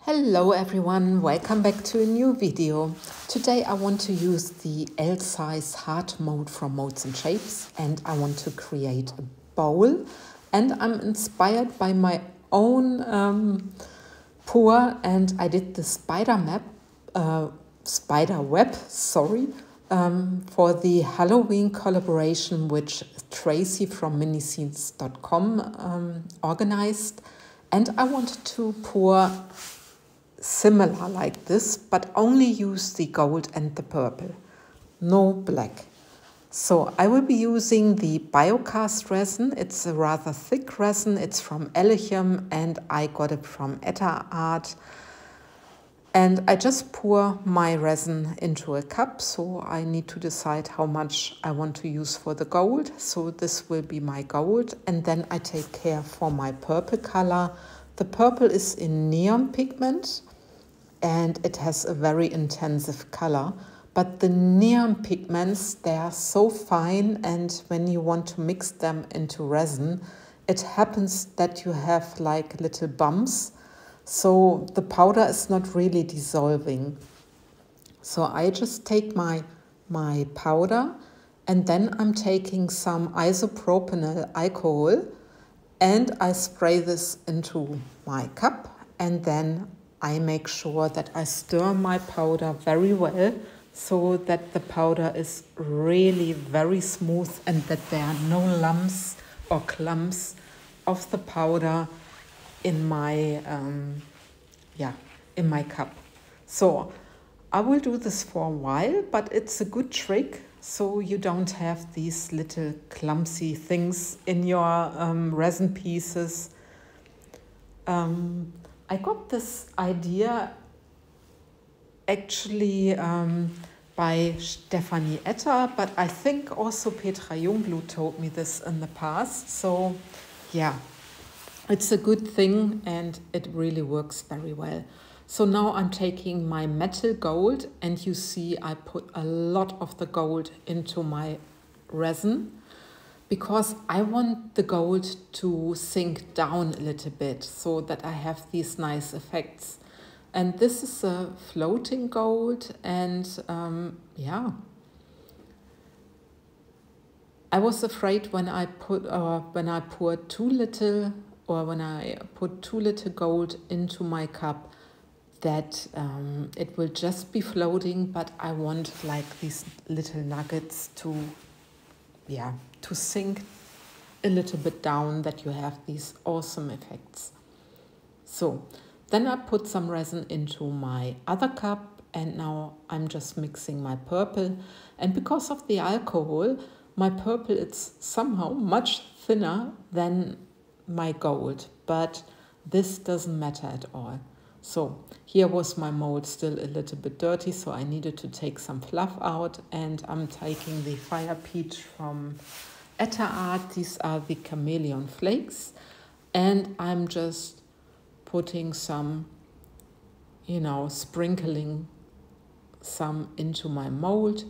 Hello everyone, welcome back to a new video. Today I want to use the L-size heart mold from MoldsandShapes and I want to create a bowl, and I'm inspired by my own pour, and I did the spider web, for the Halloween collaboration which Tracy from miniscenes.com organized, and I wanted to pour similar like this, but only use the gold and the purple, no black. So I will be using the Biocast Resin. It's a rather thick resin. It's from Elegum and I got it from EtterArt. And I just pour my resin into a cup, so I need to decide how much I want to use for the gold. So this will be my gold, and then I take care for my purple color. The purple is in neon pigment and it has a very intensive color, but the neon pigments, they are so fine, and when you want to mix them into resin, it happens that you have like little bumps, so the powder is not really dissolving. So I just take my powder, and then I'm taking some isopropyl alcohol and I spray this into my cup, and then I make sure that I stir my powder very well so that the powder is really very smooth and that there are no lumps or clumps of the powder in my in my cup. So I will do this for a while, but it's a good trick so you don't have these little clumsy things in your resin pieces. I got this idea actually by Stefanie Etter, but I think also Petra Jungblut told me this in the past. So yeah, it's a good thing and it really works very well. So now I'm taking my metal gold, and you see I put a lot of the gold into my resin because I want the gold to sink down a little bit so that I have these nice effects. And this is a floating gold, and yeah. I was afraid when I put too little gold into my cup that it will just be floating, but I want like these little nuggets to sink a little bit down, that you have these awesome effects. So then I put some resin into my other cup, and now I'm just mixing my purple, and because of the alcohol, my purple it's somehow much thinner than my gold, but this doesn't matter at all. So here was my mold still a little bit dirty, so I needed to take some fluff out, and I'm taking the Fire Peach from EtterArt. These are the chameleon flakes, and I'm just putting some, sprinkling some into my mold,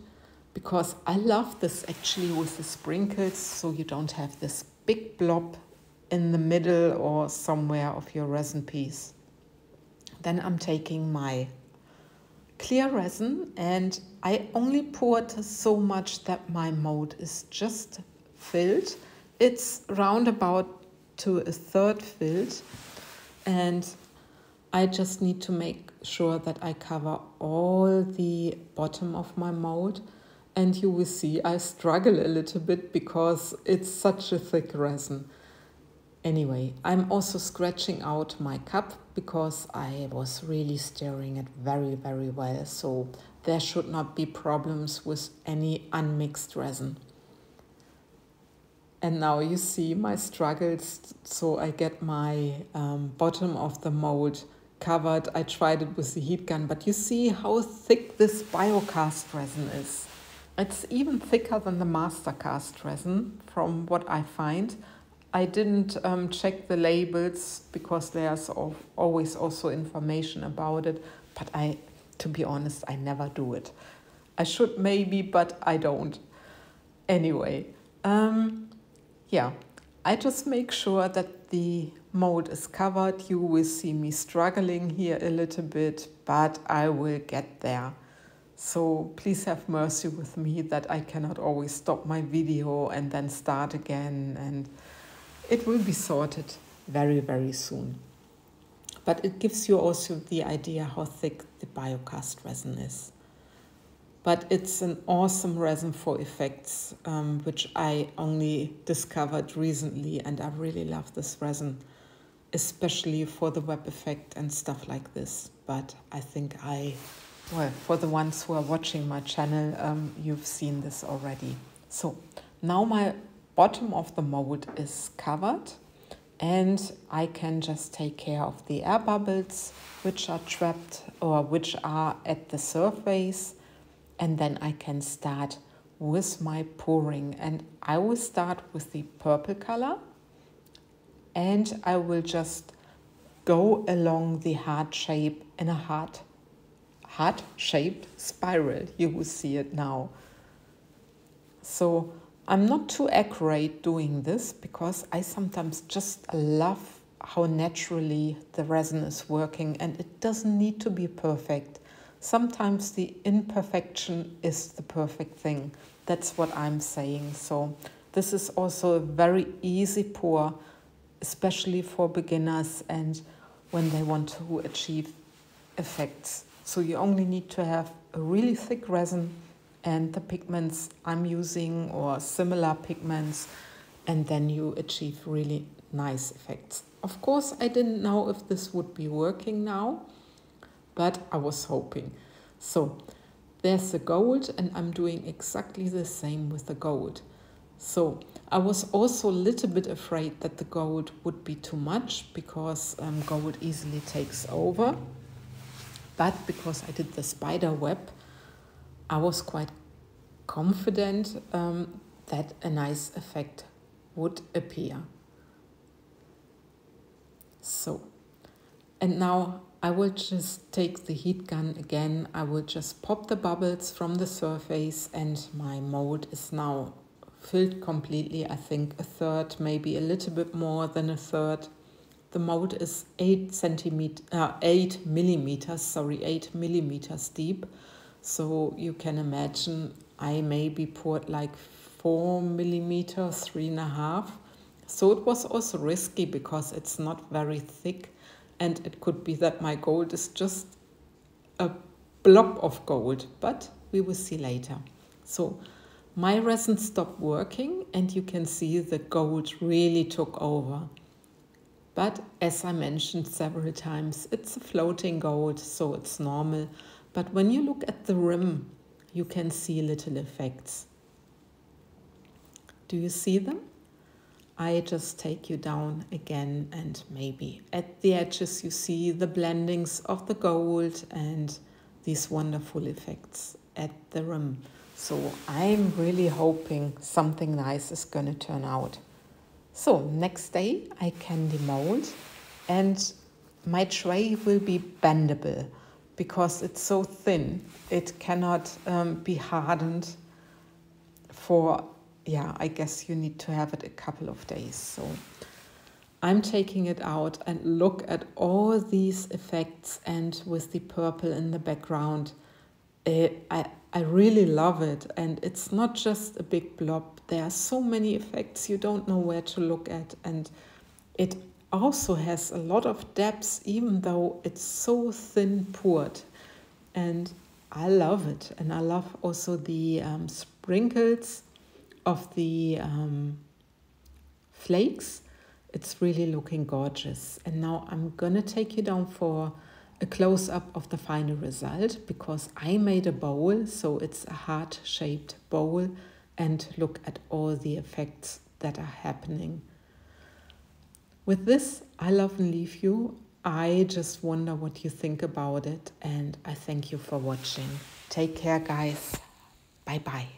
because I love this actually with the sprinkles, so you don't have this big blob in the middle or somewhere of your resin piece. Then I'm taking my clear resin, and I only poured so much that my mold is just filled. It's round about to a third filled, and I just need to make sure that I cover all the bottom of my mold, and you will see I struggle a little bit because it's such a thick resin. Anyway, I'm also scratching out my cup because I was really stirring it very, very well, so there should not be problems with any unmixed resin. And now you see my struggles, so I get my bottom of the mold covered. I tried it with the heat gun, but you see how thick this Biocast resin is. It's even thicker than the Mastercast resin from what I find. I didn't check the labels because there's always also information about it, but to be honest, I never do it. I should maybe, but I don't. Anyway, yeah, I just make sure that the mold is covered. You will see me struggling here a little bit, but I will get there. So please have mercy with me that I cannot always stop my video and then start again, and it will be sorted very, very soon. But it gives you also the idea how thick the Biocast resin is. But it's an awesome resin for effects, which I only discovered recently, and I really love this resin, especially for the web effect and stuff like this. But I think well, for the ones who are watching my channel, you've seen this already. So now my bottom of the mold is covered, and I can just take care of the air bubbles which are trapped or which are at the surface. And then I can start with my pouring, and I will start with the purple color, and I will just go along the heart shape in a heart-shaped spiral. You will see it now. So I'm not too accurate doing this because I sometimes just love how naturally the resin is working, and it doesn't need to be perfect. Sometimes the imperfection is the perfect thing. That's what I'm saying. So this is also a very easy pour, especially for beginners and when they want to achieve effects. So you only need to have a really thick resin and the pigments I'm using or similar pigments, and then you achieve really nice effects. Of course, I didn't know if this would be working now, but I was hoping. So there's the gold, and I'm doing exactly the same with the gold. So I was also a little bit afraid that the gold would be too much because gold easily takes over. But because I did the spider web, I was quite confident that a nice effect would appear. So, and now I will just take the heat gun again. I will just pop the bubbles from the surface, and my mold is now filled completely. I think a third, maybe a little bit more than a third. The mold is 8 millimeters deep. So you can imagine I maybe poured like 4 millimeters, 3.5. So it was also risky because it's not very thick. And it could be that my gold is just a blob of gold, but we will see later. So my resin stopped working, and you can see the gold really took over. But as I mentioned several times, it's a floating gold, so it's normal. But when you look at the rim, you can see little effects. Do you see them? I just take you down again, and maybe at the edges you see the blendings of the gold and these wonderful effects at the rim. So I'm really hoping something nice is going to turn out. So next day I can demold, and my tray will be bendable because it's so thin. It cannot be hardened for, I guess you need to have it a couple of days. So I'm taking it out, and look at all these effects, and with the purple in the background. I really love it, and it's not just a big blob. There are so many effects you don't know where to look at, and it also has a lot of depth even though it's so thin poured, and I love it. And I love also the sprinkles of the flakes. It's really looking gorgeous. And now I'm gonna take you down for a close-up of the final result, because I made a bowl, so it's a heart-shaped bowl, and look at all the effects that are happening. With this, I love and leave you. I just wonder what you think about it, and I thank you for watching. Take care, guys. Bye-bye.